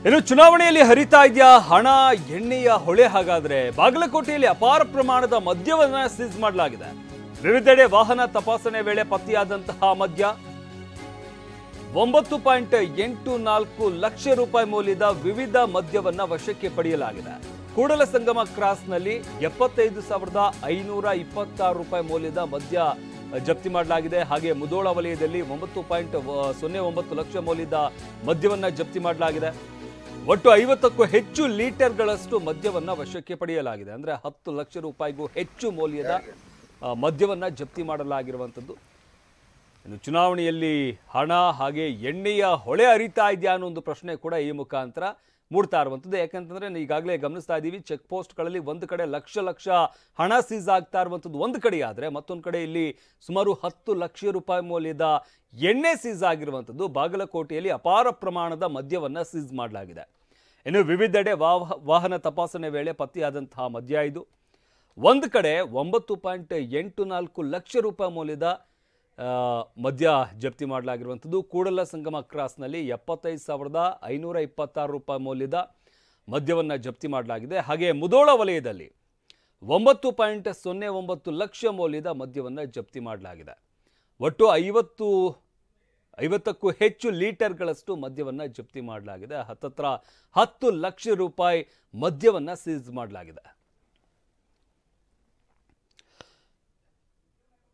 ಇನ್ನು ಚುನಾವಣೆಯಲ್ಲಿ ಹರಿತಾ ಇದೆಯಾ ಹಣ ಎಣ್ಣೆಯ ಹೊಳೆ? ಹಾಗಾದ್ರೆ ಬಾಗಲಕೋಟೆಯಲ್ಲಿ ಅಪಾರ ಪ್ರಮಾಣದ ಮದ್ಯವನ್ನ ಸೀಸ್ ಮಾಡಲಾಗಿದೆ. ವಿವಿಧೆಡೆ ವಾಹನ ತಪಾಸಣೆ ವೇಳೆ ಪತ್ತೆಯಾದಂತಹ ಮದ್ಯ 9.84 ಲಕ್ಷ ರೂಪಾಯಿ ಮೌಲ್ಯದ ವಿವಿಧ ಮದ್ಯವನ್ನ ವಶಕ್ಕೆ ಪಡೆಯಲಾಗಿದೆ. ಕೂಡಲ ಸಂಗಮ ಕ್ರಾಸ್ನಲ್ಲಿ 75,526 ರೂಪಾಯಿ ಮೌಲ್ಯದ ಮದ್ಯ ಜಪ್ತಿ ಮಾಡಲಾಗಿದೆ. ಹಾಗೆ ಮುಧೋಳ ವಲಯದಲ್ಲಿ 9.09 ಲಕ್ಷ ಮೌಲ್ಯದ ಮದ್ಯವನ್ನ ಜಪ್ತಿ ಮಾಡಲಾಗಿದೆ. ಒಟ್ಟು 50ಕ್ಕೂ ಹೆಚ್ಚು ಲೀಟರ್ಗಳಷ್ಟು ಮದ್ಯವನ್ನ ವಶಕ್ಕೆ ಪಡೆಯಲಾಗಿದೆ. ಅಂದ್ರೆ 10 ಲಕ್ಷ ರೂಪಾಯಿಗೂ ಹೆಚ್ಚು ಮೌಲ್ಯದ ಮದ್ಯವನ್ನ ಜಪ್ತಿ ಮಾಡಲಾಗಿರುವಂಥದ್ದು. ಇನ್ನು ಚುನಾವಣೆಯಲ್ಲಿ ಹಣ ಹಾಗೆ ಎಣ್ಣೆಯ ಹೊಳೆ ಹರಿತಾ ಇದೆಯಾ ಅನ್ನೋ ಒಂದು ಪ್ರಶ್ನೆ ಕೂಡ ಈ ಮುಖಾಂತರ ಮೂಡ್ತಾ ಇರುವಂಥದ್ದು. ಯಾಕಂತಂದ್ರೆ ಈಗಾಗಲೇ ಗಮನಿಸ್ತಾ ಇದ್ದೀವಿ, ಚೆಕ್ ಪೋಸ್ಟ್ಗಳಲ್ಲಿ ಒಂದು ಕಡೆ ಲಕ್ಷ ಹಣ ಸೀಸ್ ಆಗ್ತಾ ಇರುವಂಥದ್ದು ಒಂದು ಕಡೆ ಆದರೆ, ಮತ್ತೊಂದು ಕಡೆ ಇಲ್ಲಿ ಸುಮಾರು 10 ಲಕ್ಷ ರೂಪಾಯಿ ಮೌಲ್ಯದ ಎಣ್ಣೆ ಸೀಸ್ ಆಗಿರುವಂಥದ್ದು. ಬಾಗಲಕೋಟೆಯಲ್ಲಿ ಅಪಾರ ಪ್ರಮಾಣದ ಮದ್ಯವನ್ನ ಸೀಸ್ ಮಾಡಲಾಗಿದೆ. ಇನ್ನು ವಿವಿಧೆಡೆ ವಾಹನ ತಪಾಸಣೆ ವೇಳೆ ಪತ್ತೆಯಾದಂತಹ ಮದ್ಯ ಇದು. ಒಂದು ಕಡೆ 9.84 ಲಕ್ಷ ರೂಪಾಯಿ ಮೌಲ್ಯದ ಮದ್ಯ ಜಪ್ತಿ ಮಾಡಲಾಗಿರುವಂಥದ್ದು. ಕೂಡಲ ಸಂಗಮ ಕ್ರಾಸ್ನಲ್ಲಿ 75,526 ರೂಪಾಯಿ ಮೌಲ್ಯದ ಮದ್ಯವನ್ನು ಜಪ್ತಿ ಮಾಡಲಾಗಿದೆ. ಹಾಗೆ ಮುಧೋಳ ವಲಯದಲ್ಲಿ 9.09 ಲಕ್ಷ ಮೌಲ್ಯದ ಮದ್ಯವನ್ನು ಜಪ್ತಿ ಮಾಡಲಾಗಿದೆ. ಒಟ್ಟು 50ಕ್ಕೂ ಹೆಚ್ಚು ಲೀಟರ್ಗಳಷ್ಟು ಮದ್ಯವನ್ನು ಜಪ್ತಿ ಮಾಡಲಾಗಿದೆ. ಹತ್ತತ್ರ 10 ಲಕ್ಷ ರೂಪಾಯಿ ಮದ್ಯವನ್ನು ಸೀಸ್ ಮಾಡಲಾಗಿದೆ.